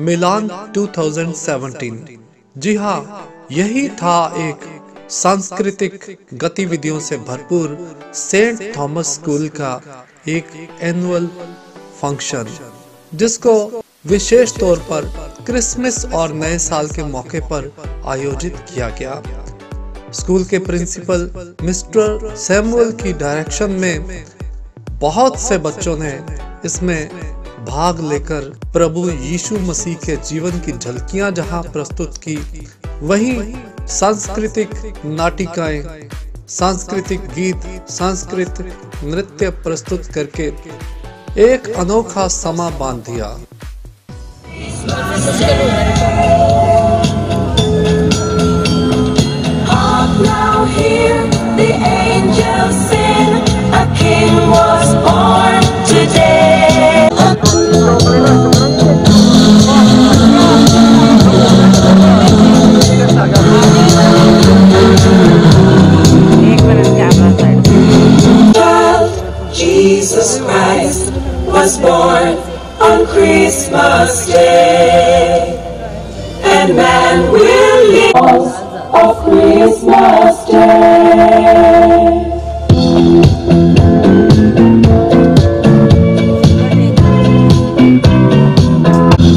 मिलान 2017। जी हाँ, यही था एक सांस्कृतिक गतिविधियों से भरपूर सेंट थॉमस स्कूल का एक एनुअल फंक्शन, जिसको विशेष तौर पर क्रिसमस और नए साल के मौके पर आयोजित किया गया। स्कूल के प्रिंसिपल मिस्टर सैमुअल की डायरेक्शन में बहुत से बच्चों ने इसमें भाग लेकर प्रभु यीशु मसीह के जीवन की झलकियां जहां प्रस्तुत की, वहीं सांस्कृतिक नाटिकाएं, सांस्कृतिक गीत, सांस्कृतिक नृत्य प्रस्तुत करके एक अनोखा समा बांध दिया। Now hear the angels sing, a king was born today. Jesus Christ was born on Christmas Day, and man will live of Christmas Day.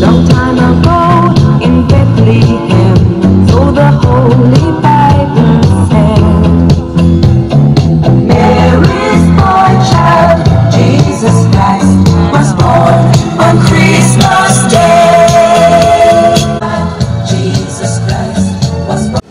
Long time ago in Bethlehem, so the Holy Bible said, Mary's boy child, Jesus Christ, was born on Christmas Day. Jesus Christ was born.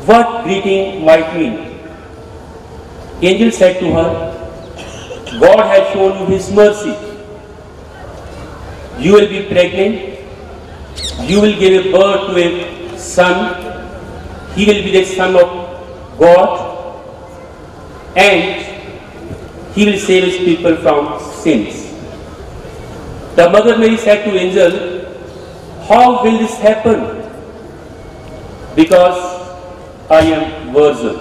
What greeting might mean? Angel said to her, God has shown you his mercy. You will be pregnant. You will give birth to a son. He will be the Son of God. And he will save his people from sins. The Mother Mary said to angel, how will this happen? Because I am virgin.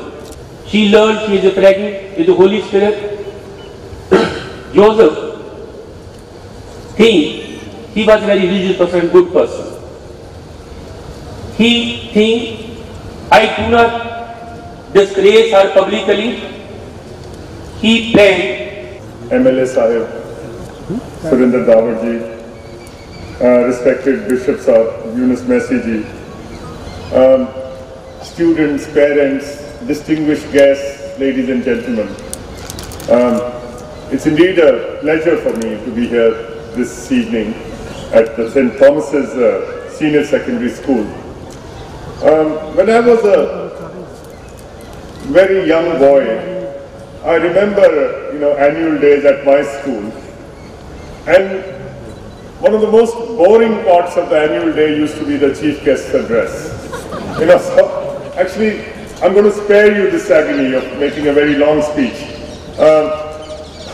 She learned she is pregnant with the Holy Spirit. Joseph he was a very religious person, good person. He think I do not disgrace her publicly. He planned. MLA Sahib, Surinder Dawar ji, respected Bishop Sahib, Yunus Messi ji, students, parents, distinguished guests, ladies and gentlemen. It's indeed a pleasure for me to be here this evening at the St. Thomas's Senior Secondary School. When I was a very young boy, I remember, annual days at my school, and one of the most boring parts of the annual day used to be the chief guest's address. So actually, I'm going to spare you this agony of making a very long speech.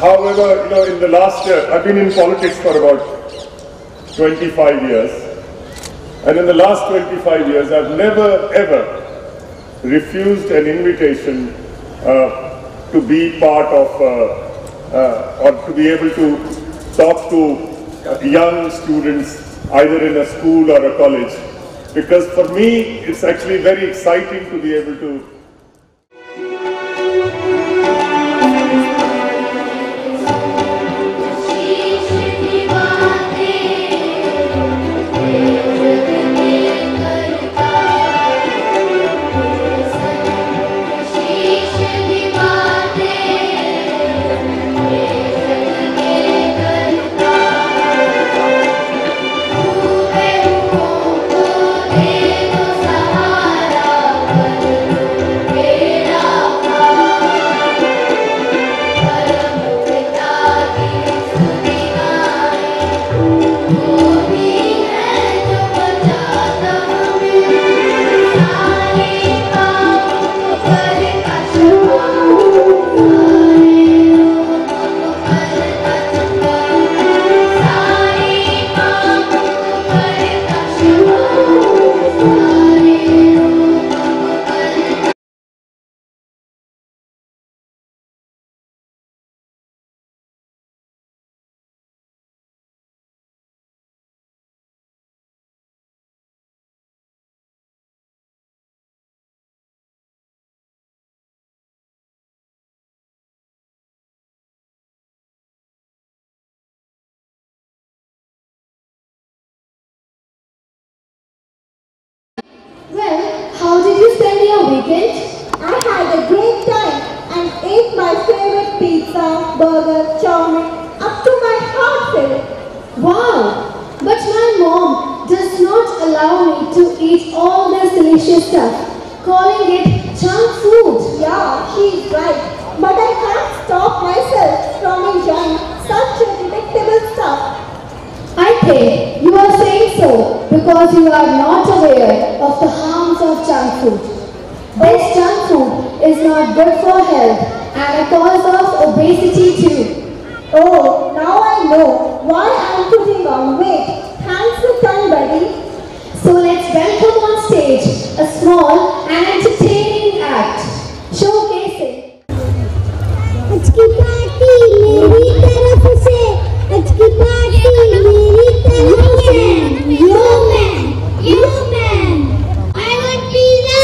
However, in the last year, I've been in politics for about 25 years, and in the last 25 years, I've never ever refused an invitation to be part of or to be able to talk to young students either in a school or a college, because for me it's actually very exciting to be able to Well, how did you spend your weekend? I had a great time and ate my favorite pizza, burger, chow mein up to my heart filled. Wow! But my mom does not allow me to eat all this delicious stuff, calling it junk food. Yeah, she's right. But I can't stop myself from enjoying such a delectable stuff. I think you are saying so because you are not aware of the harms of junk food. This junk food is not good for health and a cause of obesity too. Oh, now I know why I'm putting on weight. Thanks a ton, buddy. So let's welcome on stage a small and entertaining act, showcasing आज की party मेरी तरफ से, आज की party मेरी तरफ से। Yo man, I want pizza.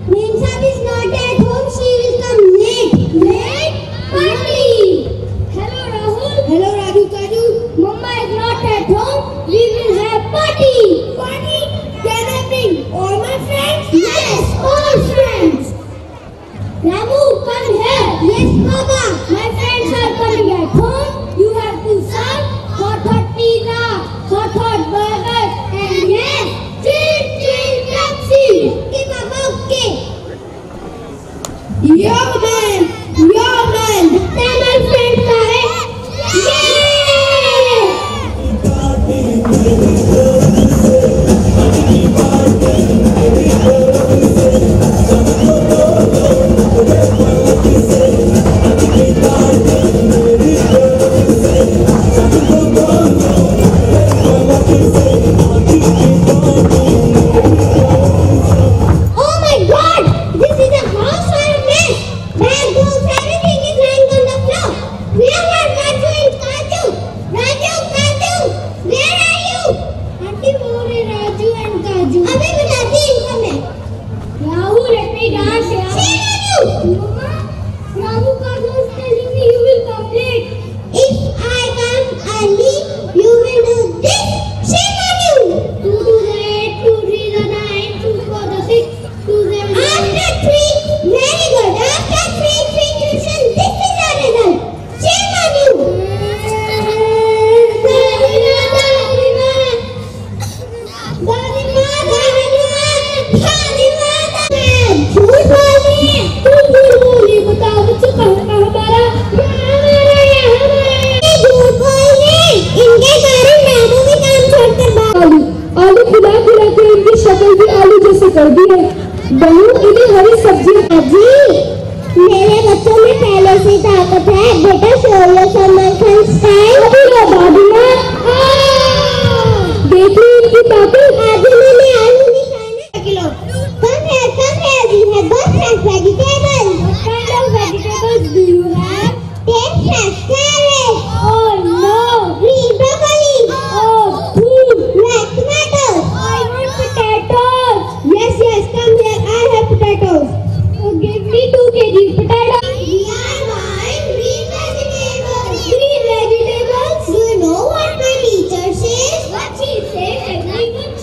Memsab is not at home, she will come late. Late? Party. Hello Rahul. Hello Raju Kaju. Mama is not at home, we will have party. Party? Can I bring all my friends? Yes, all friends. Ramu, come here. Yes, Mama. My friends are coming at home. You have to serve hot pizza, hot burger, and yes, chill Pepsi. Okay, Mama. Okay. Yo man. Tell my friends are Oh my God! This is a household mess. Mangoes, everything is lying on the floor. Where are Raju and Kaju? Raju, where are you? Auntie, where are Raju and Kaju? अभी बताती हूँ तुम्हें. Rahul, let me dance. See Raju. Mama, Raju Kaju is telling me you will come late. If I come early, you will do this. Shame on you. 2 to the 8, 2 3 the 9, 2 4 the 6, 2 7 the 8. After 3, very good. After 3 tuition, this is your result. Shame on you. झूठ बोली बताओ बच्चों कहाँ हमारा झूठ बोलने इनके कारण मैडम भी काम छोड़कर आलू खिला के इनकी शक्ल भी आलू जैसे कर दी है। बहू इन्हें हरी सब्जी जी मेरे बच्चों में पहले से ताकत है बेटा show your Salman Khan style दादी माँ देख ली इनकी ताकत। आज मैंने आलू नहीं खाना kilo come here we have got fresh vegetables. What kind of vegetables do you have? 10 fresh carrots. Oh no! Green broccoli. Oh, food! Red tomatoes. I want potatoes! Yes, come here. I have potatoes. Oh, give me 2 kg potatoes. We are buying green vegetables. Green vegetables? Do you know what my teacher says? What she says, everyone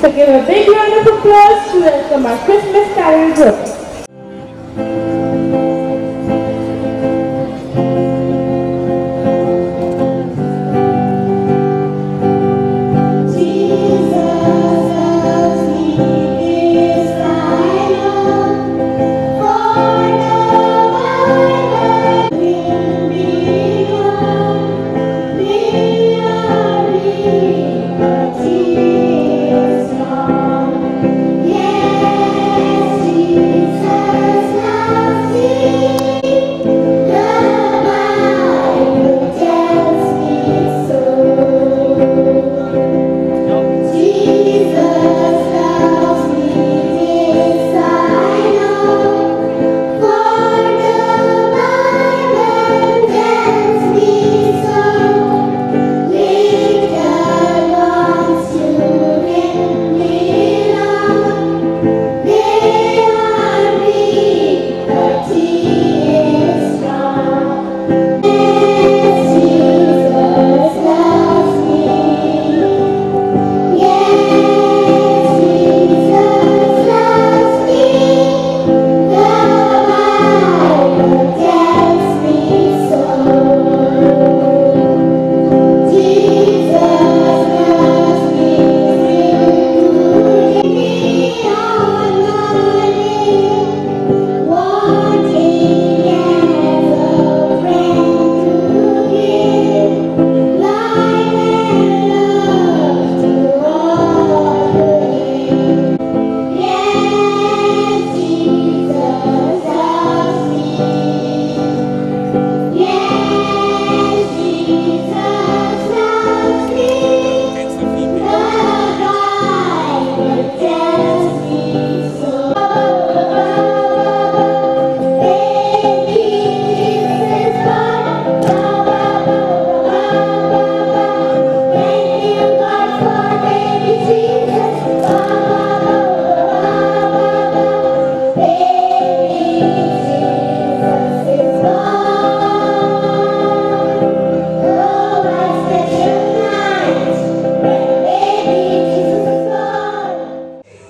So give a big round of applause to welcome our Christmas carol group.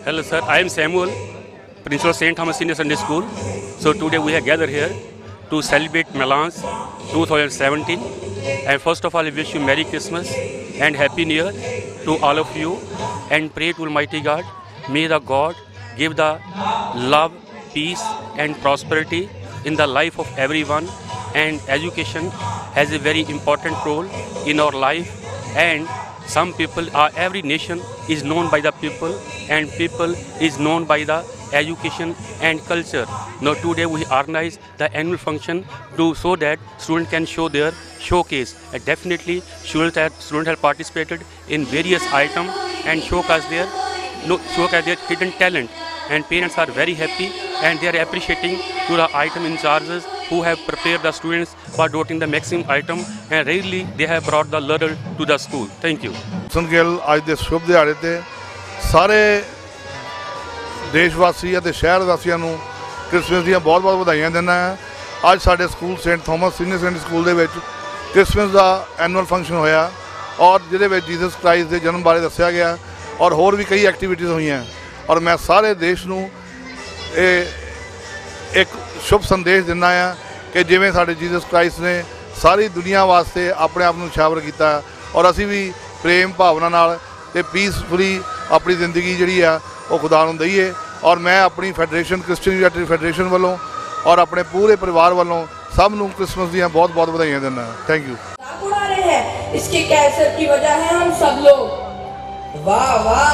Hello sir, I am Samuel, Principal St. Thomas Senior Sunday School. So today we have gathered here to celebrate Melange 2017. And first of all, I wish you Merry Christmas and Happy New Year to all of you, and pray to Almighty God, may the God give the love, peace and prosperity in the life of everyone. And education has a very important role in our life, and some people are, every nation is known by the people, and people is known by the education and culture. Now today we organize the annual function to so that students can show their showcase. And definitely students have participated in various items and showcase their hidden talent, and parents are very happy and they are appreciating to the item in charges who have prepared the students for doing the maximum item, and really they have brought the ladder to the school. Thank you. ਸੰਗਿਲ ਅੱਜ ਦੇ ਸ਼ੁਭ ਦਿਹਾੜੇ ਤੇ ਸਾਰੇ ਦੇਸ਼ ਵਾਸੀ ਅਤੇ ਸ਼ਹਿਰ ਵਾਸੀਆਂ ਨੂੰ ਕ੍ਰਿਸਮਸ ਦੀਆਂ ਬਹੁਤ-ਬਹੁਤ ਵਧਾਈਆਂ ਦਿੰਦਾ ਹਾਂ। ਅੱਜ ਸਾਡੇ school Saint Thomas senior secondary school ਦੇ ਵਿੱਚ ਕ੍ਰਿਸਮਸ ਦਾ ਐਨੂਅਲ ਫੰਕਸ਼ਨ ਹੋਇਆ ਔਰ ਜਿਹਦੇ ਵਿੱਚ ਜੀਸਸ ਕ੍ਰਾਈਸਟ ਦੇ ਜਨਮ ਬਾਰੇ ਦੱਸਿਆ ਗਿਆ ਔਰ ਹੋਰ ਵੀ ਕਈ ਐਕਟੀਵਿਟੀਜ਼ ਹੋਈਆਂ ਔਰ ਮੈਂ ਸਾਰੇ ਦੇਸ਼ ਨੂੰ ਇਹ ਇੱਕ ਸ਼ੁਭ ਸੰਦੇਸ਼ ਦਿੰਦਾ ਹਾਂ ਕਿ ਜਿਵੇਂ ਸਾਡੇ ਜੀਸਸ ਕ੍ਰਾਈਸਟ ਨੇ ਸਾਰੀ ਦੁਨੀਆ ਵਾਸਤੇ ਆਪਣੇ ਆਪ ਨੂੰ ਨਿਛਾਵਰ ਕੀਤਾ ਔਰ ਅਸੀਂ ਵੀ ਪ੍ਰੇਮ ਭਾਵਨਾ ਨਾਲ ਤੇ ਪੀਸਫੁਲੀ ਆਪਣੀ ਜ਼ਿੰਦਗੀ ਜਿਹੜੀ ਆ ਉਹ ਖੁਦਾ ਨੂੰ ਦਈਏ। ਔਰ ਮੈਂ ਆਪਣੀ ਫੈਡਰੇਸ਼ਨ ਕ੍ਰਿਸਚੀਅਨ ਯੂਨਿਟੀ ਫੈਡਰੇਸ਼ਨ ਵੱਲੋਂ और अपने पूरे परिवार वालों सब नूं क्रिसमस दी बहुत बहुत बधाइयां देना। Thank you. उड़ा रहे हैं इसके कैंसर की वजह है हम सब लोग। वाह वाह,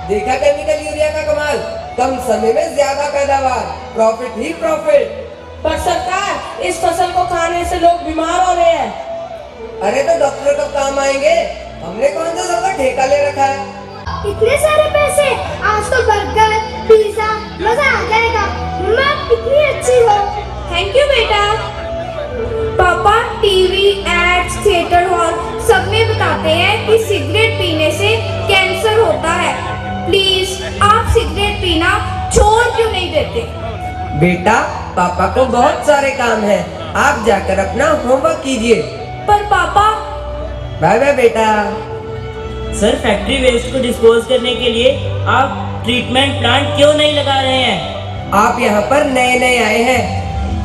देखा केमिकल यूरिया का कमाल, कम समय में ज्यादा पैदावार, प्रॉफिट ही प्रॉफिट। पर सरकार इस फसल को खाने से लोग बीमार हो रहे हैं। अरे तो डॉक्टर कब काम आएंगे, हमने कौन सा सबका ठेका ले रखा है। इतने सारे पैसे, आज तो बर्गर पिज्जा मजा आ जाएगा। मम्मा कितनी अच्छी हो। थैंक यू बेटा। पापा टीवी एड्स थिएटर हॉल सब में बताते हैं कि सिगरेट पीने से कैंसर होता है। प्लीज आप सिगरेट पीना छोड़ क्यों नहीं देते। बेटा पापा को बहुत सारे काम है, आप जाकर अपना होमवर्क कीजिए। पर पापा। बाय बाय बेटा। सर फैक्ट्री वेस्ट को डिस्पोज करने के लिए आप ट्रीटमेंट प्लांट क्यों नहीं लगा रहे हैं। आप यहाँ पर नए नए आए हैं,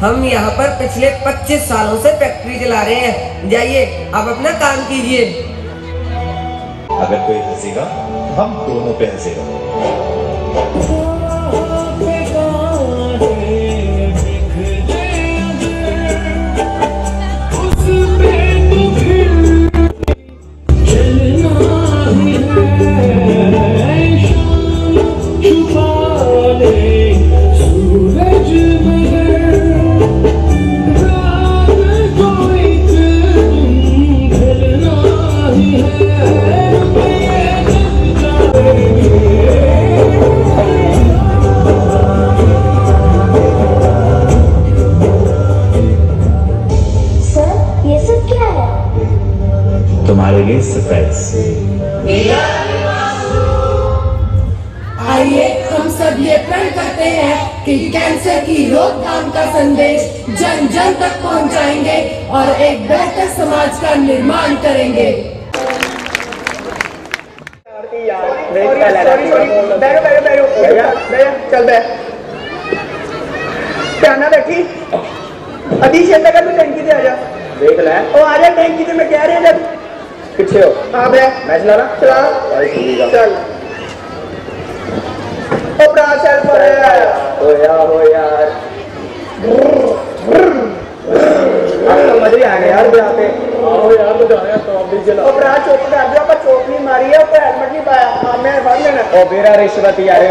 हम यहाँ पर पिछले 25 सालों से फैक्ट्री चला रहे हैं। जाइए आप अपना काम कीजिए। अगर कोई हंसेगा हम दोनों पे हंसेगा। तुम्हारे लिए सरप्राइज। आइए हम सब ये प्रण करते हैं कि कैंसर की रोकथाम का संदेश जन जन तक पहुंचाएंगे और एक बेहतर समाज का निर्माण करेंगे। बैठी अधीश तक टैंकी से आ जा देख ले ओ आ जा टैंकी से मैं कह रही जब पीछे हो। हाँ बे मैं चला रहा चला चल ओ ब्रा चल पर हो यार अब तो मजे आ गए यार ब्रा पे। आओ यार तो जाने तो अब भी चला ओ ब्रा चुप कर जा, पर चोट नहीं मारी है, ऊपर हेलमेट नहीं पाया। हां मैं भर लेना ओ बेरा रिश्वत यार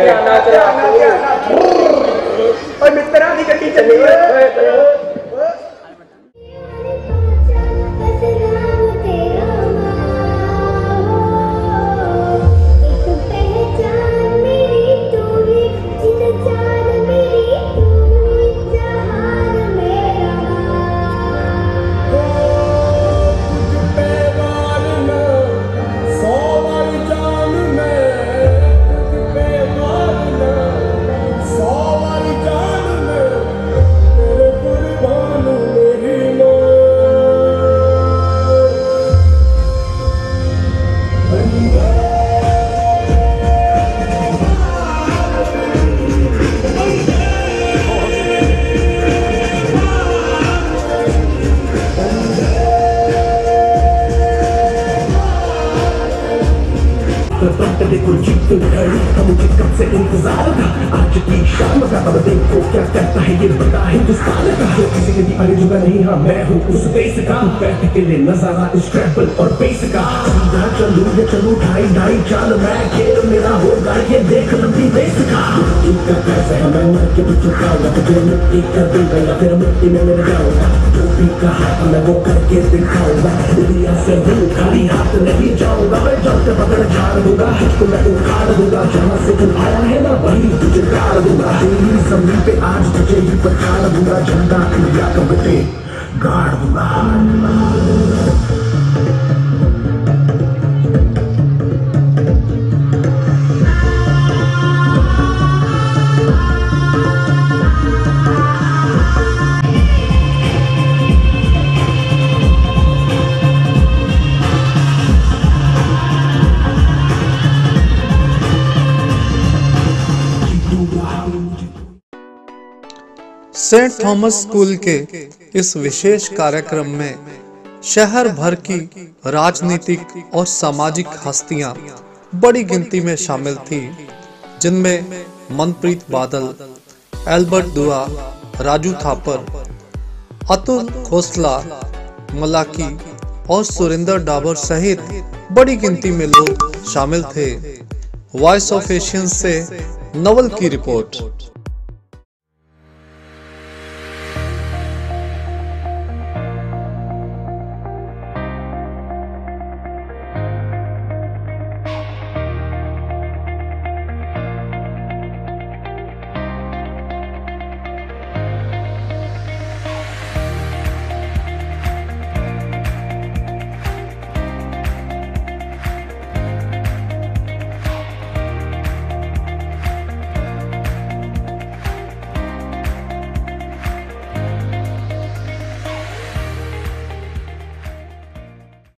और मित्रा की गड्डी चली है। मुझे कब से इंतजार था, आज की शाम का। अब देखो क्या करता है ये बड़ा हिंदुस्तान का। जो किसी के भी आगे झुका नहीं, हाँ मैं हूँ उस देश का। बैठ के ले नजारा इस ट्रैवल और बेस का। सीधा चलूं या चलूं ढाई ढाई चाल, मैं खेल मेरा होगा ये देख लंबी रेस का। मिट्टी का पैसा है मैं मर के भी चुकाऊंगा, तुझे मिट्टी कर दूंगा या फिर मिट्टी में मिल जाऊंगा। जो भी कहा था मैं वो करके दिखाऊंगा, दुनिया से हूँ खाली हाथ नहीं जाऊंगा, मैं जब पकड़ झाड़ दूंगा, तो मैं उखाड़ दूंगा, जहाँ से तू आया है ना वही तुझे गाड़ दूंगा, तेरी जमीन पे आज तुझे ही पछाड़ दूंगा, झंडा इंडिया का बेटे गाड़ दूंगा। सेंट थॉमस स्कूल के इस विशेष कार्यक्रम में शहर भर की राजनीतिक और सामाजिक हस्तियां बड़ी गिनती में शामिल थी, जिनमें मनप्रीत बादल, एल्बर्ट दुआ, राजू थापर, अतुल खोसला, मलाकी और सुरेंद्र डाबर सहित बड़ी गिनती में लोग शामिल थे। वॉइस ऑफ एशियन से नवल की रिपोर्ट।